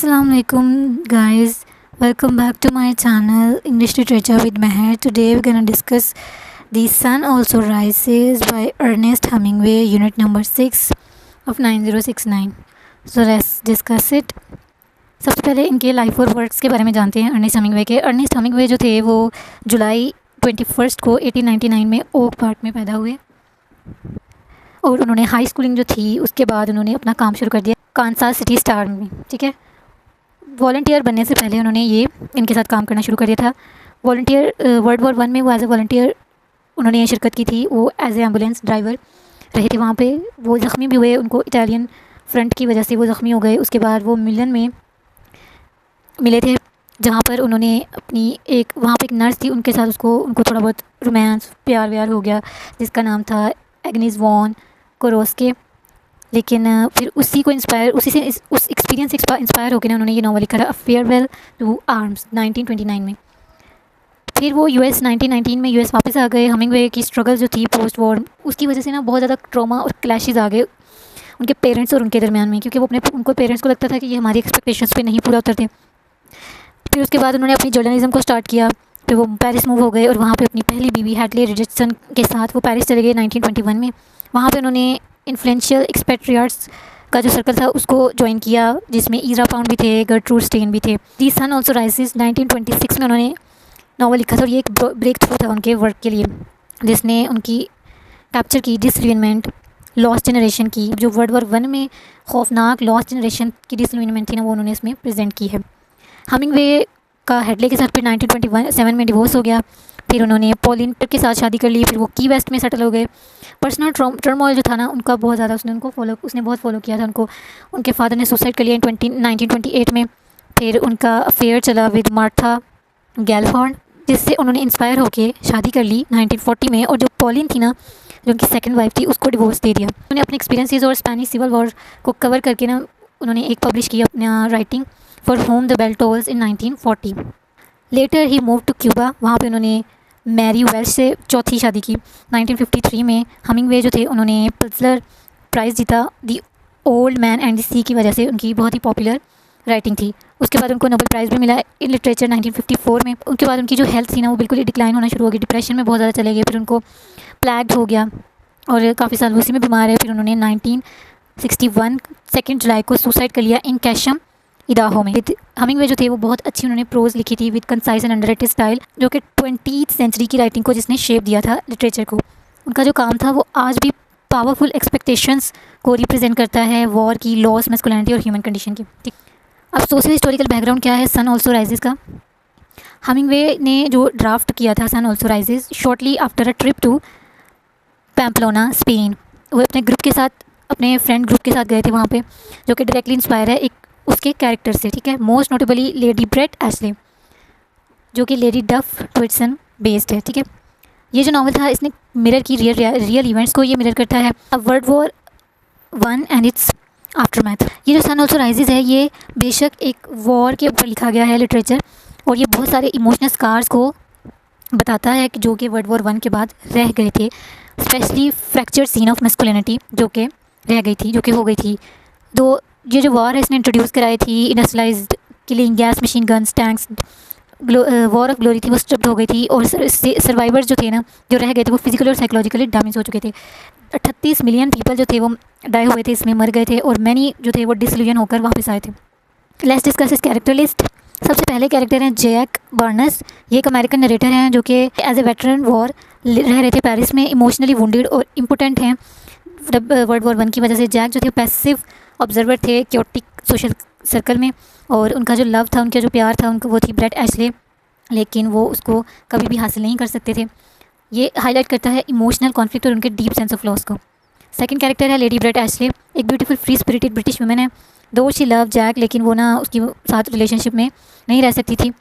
Assalamualaikum guys, welcome back to my channel English Literature with Meher. Today we're gonna discuss The Sun Also Rises by Ernest Hemingway, unit number 6 of 9069. So let's discuss it. सबसे पहले इनके life और works के बारे में जानते हैं Ernest Hemingway के। अर्नेस्ट हेमिंगवे जो थे वो जुलाई 21 को 1899 में ओक पार्क में पैदा हुए और उन्होंने हाई स्कूलिंग जो थी उसके बाद उन्होंने अपना काम शुरू कर दिया कांसास सिटी स्टार में। ठीक है, वॉलंटियर बनने से पहले उन्होंने ये इनके साथ काम करना शुरू कर दिया था। वॉलंटियर वर्ल्ड वॉर 1 में वो एज ए वॉलंटियर उन्होंने शिरकत की थी। वो एज ए एम्बुलेंस ड्राइवर रहे थे वहाँ पे। वो ज़ख्मी भी हुए, उनको इटालियन फ्रंट की वजह से वो ज़ख्मी हो गए। उसके बाद वो मिलन में मिले थे जहाँ पर उन्होंने अपनी एक वहाँ पे एक नर्स थी, उनके साथ उनको थोड़ा बहुत रोमांस प्यार व्यार हो गया जिसका नाम था एग्निस वॉन कोरोस्के। लेकिन फिर उस एक्सपीरियंस से इंस्पायर होकर ना उन्होंने ये नॉवल लिखा था, अ फेयरवेल टू आर्म्स 1929 में। फिर वो यूएस 1919 में यूएस वापस आ गए। हमिंगवे की स्ट्रगल जो थी पोस्ट वॉर, उसकी वजह से ना बहुत ज़्यादा ट्रॉमा और क्लैशेस आ गए उनके पेरेंट्स और उनके दरमियान में, क्योंकि उनको पेरेंट्स को लगता था कि ये हमारी एक्सपेक्टेशंस पे नहीं पूरा उतरते। फिर उसके बाद उन्होंने अपनी जर्नलिज्म को स्टार्ट किया। फिर वो पेरिस मूव हो गए और वहाँ पे अपनी पहली बीवी हैडले रिचर्डसन के साथ वो पेरिस चले गए 1921 में। वहाँ पे उन्होंने इन्फ्लुएंशियल एक्सपेट्रियाट्स का जो सर्कल था उसको ज्वाइन किया, जिसमें ईज़रा पाउंड भी थे, गर्ट्रूड स्टेन भी थे। दी सन ऑल्सो राइजेस 1926 में उन्होंने नावल लिखा था और ये एक ब्रेक थ्रू था उनके वर्क के लिए, जिसने उनकी कैप्चर की डिसइल्यूनमेंट लॉस्ट जनरेशन की, जो वर्ल्ड वॉर 1 में खौफनाक लॉस्ट जनरेशन की डिसइल्यूनमेंट थी ना, वो उन्होंने इसमें प्रेजेंट की है। हमिंगवे का हेडले के साथ फिर 1927 में डिवोर्स हो गया। फिर उन्होंने पॉलिन के साथ शादी कर ली। फिर वो की वेस्ट में सेटल हो गए। पर्सनल टर्मोइल जो था ना उनका बहुत ज़्यादा उसने बहुत फॉलो किया था उनको। उनके फादर ने सुसाइड कर लिया 1928 में। फिर उनका अफेयर चला विद मार्था गैलहॉर्न, जिससे उन्होंने इंस्पायर होकर शादी कर ली 1940 में। और जो पॉलिन थी ना, जो उनकी सेकंड वाइफ थी, उसको डिवोर्स दे दिया। उन्होंने अपने एक्सपीरियंसेस और स्पेनिश सिविल वॉर को कवर करके ना उन्होंने एक पब्लिश किया अपना writing for whom the bell tolls in 1940। Later ही मूव टू क्यूबा। वहाँ पे उन्होंने मैरी वेल्श से चौथी शादी की 1953 में। हमिंगवे जो थे उन्होंने पुलित्ज़र प्राइज़ जीता the old man and the sea की वजह से। उनकी बहुत ही पॉपुलर राइटिंग थी। उसके बाद उनको नोबेल प्राइज़ भी मिला इन लिटरेचर 1954 में। उनके बाद उनकी जो हेल्थ थी ना वो बिल्कुल ही डिक्लाइन होना शुरू हो गई, डिप्रेशन में बहुत ज़्यादा चले गए। फिर उनको प्लैग्ड हो गया और काफ़ी साल उसी में बीमार है। फिर उन्होंने 1961 2 जुलाई को सुसाइड कर लिया इन कैशम इडाहो में। हमिंगवे जो थे वो बहुत अच्छी उन्होंने प्रोज लिखी थी with concise and underrated style, जो कि 20th सेंचुरी की राइटिंग को जिसने शेप दिया था लिटरेचर को। उनका जो काम था वो आज भी पावरफुल एक्सपेक्टेशंस को रिप्रेजेंट करता है, वॉर की, लॉस, मैस्कुलिनिटी और ह्यूमन कंडीशन की। ठीक, अब सोशल हिस्टोरिकल बैकग्राउंड क्या है सन ऑल्सो राइजेस का। हमिंगवे ने जो ड्राफ्ट किया था sun also rises shortly after a trip to Pamplona Spain. वो अपने ग्रुप के साथ, अपने फ्रेंड ग्रुप के साथ गए थे वहाँ पे, जो कि डायरेक्टली इंस्पायर है एक उसके कैरेक्टर से। ठीक है, most notably lady Brett Ashley, जो कि लेडी डफ ट्विटसन बेस्ड है। ठीक है, ये जो नावल था इसने मिरर की रियल इवेंट्स को ये मिरर करता है। अब world war 1 and it's aftermath. ये जो सन ऑल्सो राइजेस है ये बेशक एक वॉर के ऊपर लिखा गया है लिटरेचर, और ये बहुत सारे इमोशनल स्कार्स को बताता है कि जो कि वर्ल्ड वॉर 1 के बाद रह गए थे, specially fracture scene of masculinity जो कि रह गई थी, जो कि हो गई थी। तो ये जो वॉर है इसने इंट्रोड्यूस कराई थी industrialised killing, gas machine guns, tanks, war of glory थी वो स्ट्रिप्ड हो गई थी। और सर्वाइवर्स जो थे ना, जो रह गए थे, वो फिजिकली और साइकोलॉजिकली डैमेज हो चुके थे। 38 मिलियन पीपल जो थे वो डाई हुए थे, इसमें मर गए थे, और मैनी जो थे वो डिसइल्यूजन होकर वापस आए थे। लेट्स डिस्कस इस कैरेक्टर लिस्ट। सबसे पहले कैरेक्टर हैं जैक बार्नस। ये एक अमेरिकन नरेटर हैं जो कि एज ए वेटरन वॉर रह रहे थे पेरिस में, इमोशनली वुंडेड और इम्पोर्टेंट हैं वर्ल्ड वॉर 1 की वजह से। जैक जो थे पैसिव ऑब्जर्वर थे क्योटिक सोशल सर्कल में, और उनका जो लव था, उनका जो प्यार था उनको, वो थी ब्रेट एशले, लेकिन वो उसको कभी भी हासिल नहीं कर सकते थे। ये हाईलाइट करता है इमोशनल कॉन्फ्लिक्ट और उनके डीप सेंस ऑफ लॉस को। सेकंड कैरेक्टर है लेडी ब्रेट एशले, एक beautiful free spirited British women है। दो शी लव जैक, लेकिन वो ना उसकी साथ रिलेशनशिप में नहीं रह सकती थी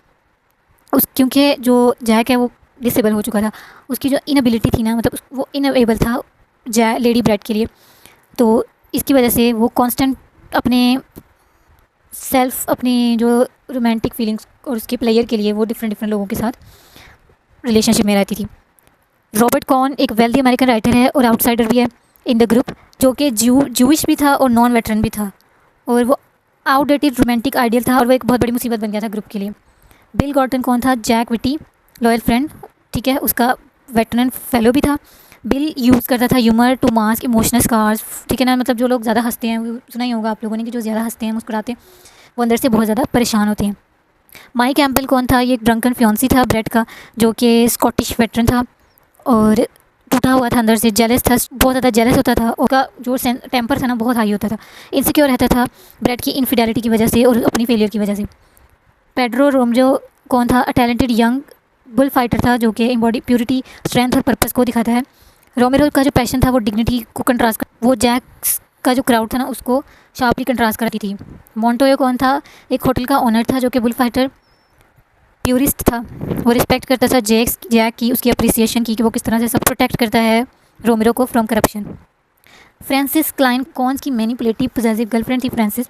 क्योंकि जो जैक है वो डिसेबल हो चुका था। उसकी जो इनएबिलिटी थी ना, मतलब वो इनएबल था लेडी ब्रेट के लिए। तो इसकी वजह से वो कांस्टेंट अपनी जो रोमांटिक फीलिंग्स और उसके प्लेयर के लिए वो डिफरेंट लोगों के साथ रिलेशनशिप में रहती थी। रॉबर्ट कॉन एक वेल्दी अमेरिकन राइटर है और आउटसाइडर भी है इन द ग्रुप, जो कि जूइश भी था और नॉन वेटरन भी था, और वो आउटडेटेड रोमांटिक आइडियल था और वो एक बहुत बड़ी मुसीबत बन गया था ग्रुप के लिए। बिल गॉर्टन कौन था? जैक विटी, लॉयल फ्रेंड, ठीक है, उसका वेटरन फेलो भी था। बिल यूज़ करता था humour to mask emotional scars, ठीक है ना, मतलब जो लोग ज़्यादा हंसते हैं, वो सुना ही होगा आप लोगों ने कि जो ज़्यादा हंसते हैं मुस्कुराते हैं वो अंदर से बहुत ज़्यादा परेशान होते हैं। माइक कैम्पबेल कौन था? ये एक ड्रंकन फियांसी था ब्रेट का, जो कि स्कॉटिश वेटरन था और टूटा हुआ था अंदर से, जेलस था, बहुत ज़्यादा जेलस होता था, उसका जो टेम्पर था ना बहुत हाई होता था, इनसिक्योर रहता था ब्रेट की इनफिडेलिटी की वजह से और अपनी फेलियर की वजह से। पेड्रो रोमजो कौन था? A talented young bull fighter था जो कि इम्बॉडी प्योरिटी, स्ट्रेंथ और पर्पस को दिखाता है। रोमेरो का जो पैशन था वो डिग्निटी को कंट्रास्ट कर, वो जैक्स का जो क्राउड था ना उसको शार्पली कंट्रास्ट करती थी। मोंटोयो कौन था? एक होटल का ओनर था जो कि बुल फाइटर प्यूरिस्ट था, वो रिस्पेक्ट करता था जैक की, उसकी अप्रिसिएशन की कि वो किस तरह से सब प्रोटेक्ट करता है रोमेरो को फ्रॉम करप्शन। फ्रांसिस क्लाइन कौन की मैनिपुलेटिव पॉसेसिव गर्लफ्रेंड थी फ्रांसिस,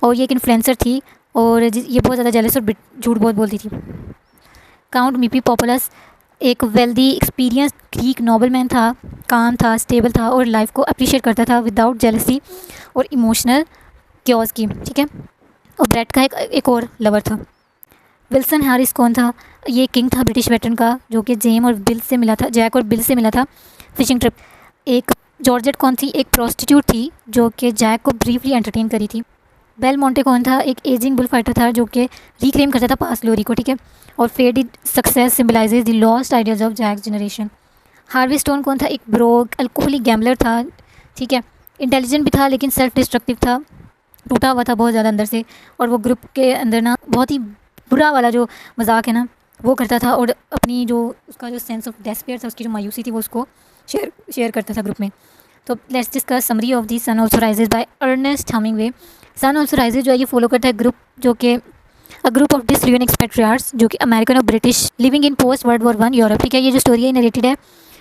और ये एक इन्फ्लुएंसर थी और ये बहुत ज़्यादा जेलस और झूठ बहुत बोलती थी। काउंट मीपी पॉपुलस एक वेल्दी एक्सपीरियंस ग्रीक नोबलमैन था, काम था, स्टेबल था और लाइफ को अप्रिशिएट करता था विदाउट जेलसी और इमोशनल क्योज की, ठीक है। और ब्रेट का एक और लवर था। विल्सन हैरिस कौन था? ये किंग था ब्रिटिश वेटरन का जो कि जैक और बिल से मिला था फिशिंग ट्रिप। एक जॉर्जेट कौन थी? एक प्रोस्टिट्यूट थी जो कि जैक को ब्रीफली एंटरटेन करी थी। बेल मोंटे कौन था? एक एजिंग बुल फाइटर था जो कि रिक्लेम करता था पास्ट ग्लोरी को, ठीक है। और faded success symbolizes the lost ideas of Jake's generation. Harvey Stone कौन था? एक ब्रोक अल्कोहलिक गैम्बलर था, ठीक है, इंटेलिजेंट भी था लेकिन सेल्फ डिस्ट्रक्टिव था, टूटा हुआ था बहुत ज़्यादा अंदर से, और वो ग्रुप के अंदर ना बहुत ही बुरा वाला जो मजाक है ना वो करता था और अपनी जो उसका जो सेंस ऑफ डेस्पेयर था, उसकी जो मायूसी थी वो उसको शेयर करता था ग्रुप में। तो let's discuss summary of the sun also rises by Ernest Hemingway. Sun also rises जो है ये फॉलो करता है ग्रुप जो कि अ ग्रुप ऑफ डिसलियन एक्सपेट्रियार्ड्स जो कि अमेरिकन और British living in post world war 1 Europe, ठीक है। ये जो स्टोरी है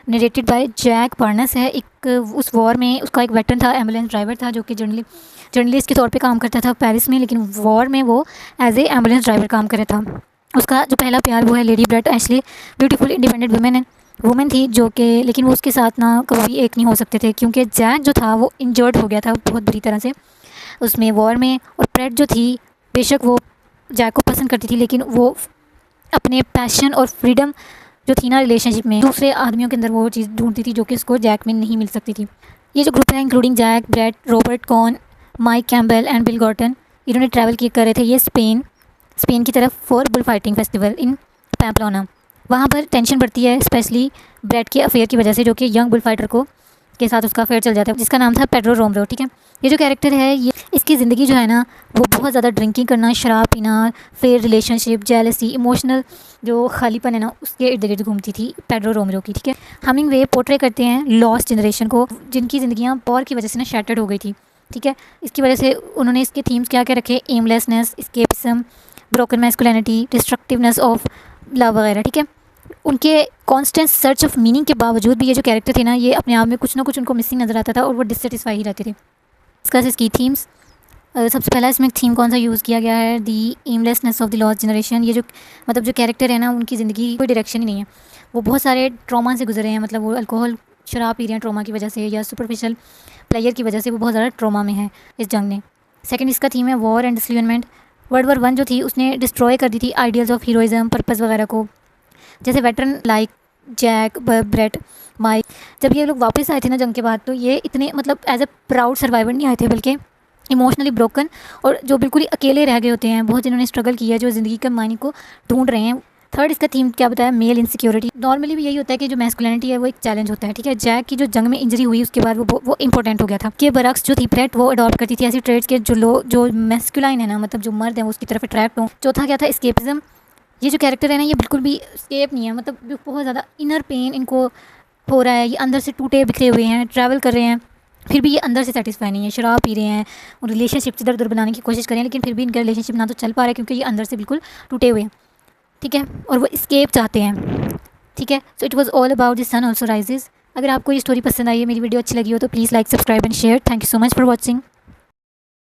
नरेटेड बाय जैक पर्नस है। एक उस वॉर में उसका एक वेटरन था, एम्बुलेंस ड्राइवर था जो कि जर्नलिस्ट के तौर पे काम करता था पेरिस में, लेकिन वॉर में वो एज ए एम्बुलेंस ड्राइवर काम कर रहा था। उसका जो पहला प्यार वो है lady Brett Ashley, beautiful independent women थी जो कि, लेकिन वो उसके साथ ना कभी एक नहीं हो सकते थे क्योंकि जैक जो था वो इंजर्ड हो गया था बहुत बुरी तरह से उसमें वॉर में। और ब्रेट जो थी बेशक वो जैक को पसंद करती थी लेकिन वो अपने पैशन और फ्रीडम जो थी ना रिलेशनशिप में दूसरे आदमियों के अंदर वो चीज़ ढूंढती थी जो कि उसको जैक में नहीं मिल सकती थी। ये जो ग्रुप है including Jake, Brett, Robert Cohn, Mike Campbell and Bill Gorton, इन्होंने ट्रैवल कर रहे थे ये स्पेन की तरफ for bull fighting festival in Pamplona. वहाँ पर टेंशन बढ़ती है स्पेशली ब्रेट के अफेयर की वजह से जो कि यंग बुल फाइटर को के साथ उसका अफेयर चल जाता है जिसका नाम था पेड्रो रोमरो, ठीक है। ये जो कैरेक्टर है ये इसकी ज़िंदगी जो है ना वो बहुत ज़्यादा ड्रिंकिंग करना, शराब पीना, फेयर रिलेशनशिप, जेलसी, इमोशनल जो खालीपन है ना उसके इर्द गिर्द घूमती थी पेड्रो रोमरो की, ठीक है। हमिंगवे पोर्ट्रे करते हैं लॉस्ट जनरेशन को जिनकी ज़िंदगियाँ वॉर की वजह से ना शैटर्ड हो गई थी, ठीक है। इसकी वजह से उन्होंने इसके थीम्स क्या क्या रखे? Aimlessness, escapism, broken masculinity, destructiveness of love वगैरह, ठीक है। उनके कांस्टेंट सर्च ऑफ मीनिंग के बावजूद भी ये जो कैरेक्टर थे ना ये अपने आप में कुछ ना कुछ उनको मिसिंग नज़र आता था और वो डिससेटिस्फाई ही रहते थे। इसका इसकी थीम्स, सबसे पहला इसमें थीम कौन सा यूज़ किया गया है? दी aimlessness of the lost generation. ये जो मतलब जो कैरेक्टर है ना उनकी ज़िंदगी कोई डायरेक्शन ही नहीं है, वो बहुत सारे ट्रॉमा से गुजरे हैं, मतलब वो अल्कोहल शराब पी रहे हैं ट्रॉमा की वजह से या सुपरफिशियल प्लेयर की वजह से वो बहुत ज़्यादा ट्रॉमा में है इस जंग में। सेकेंड इसका थीम है वॉर एंड डिसलियनमेंट। वर्ल्ड वॉर 1 जो थी उसने डिस्ट्रॉय कर दी थी आइडियल्स ऑफ हीरोइज्म, पर्पस वगैरह को, जैसे veteran like Jake, Brett, Mike. जब ये लोग वापस आए थे ना जंग के बाद तो ये इतने मतलब एज ए प्राउड सर्वाइवर नहीं आए थे बल्कि इमोशनली ब्रोकन और जो बिल्कुल ही अकेले रह गए होते हैं, बहुत जिन्होंने स्ट्रगल किया है, जो ज़िंदगी के मायने को ढूंढ रहे हैं। थर्ड इसका थीम क्या बताया? Mail insecurity. नॉर्मली भी यही होता है कि जो मैस्कुलिनिटी है वो एक चैलेंज होता है, ठीक है। जैक की जो जंग में इंजरी हुई उसके बाद वो इंपॉर्टेंट हो गया था कि बरक्स जो थी ब्रेट वो अडॉप्ट करती थी ऐसी ट्रेड्स के जो मैस्कुलाइन है ना, मतलब जो मर्द है वो उसकी तरफ अट्रैक्ट हो। चौथा क्या था? एस्केपिज्म। ये जो कैरेक्टर है ना ये बिल्कुल भी स्केप नहीं है, मतलब बहुत ज़्यादा इनर पेन इनको हो रहा है, ये अंदर से टूटे बिखरे हुए हैं, ट्रैवल कर रहे हैं फिर भी ये अंदर से सेटिस्फाई नहीं है, शराब पी रहे हैं और रिलेशनशिप इधर उधर बनाने की कोशिश कर रहे हैं लेकिन फिर भी इनका रिलेशनशिप ना तो चल पा रहा है क्योंकि ये अंदर से बिल्कुल टूटे हुए हैं, ठीक है, और वो स्केप चाहते हैं, ठीक है। So it was all about the sun also rises. अगर आपको ये स्टोरी पसंद आई है, मेरी वीडियो अच्छी लगी हो तो please like, subscribe and share. Thank you so much for watching.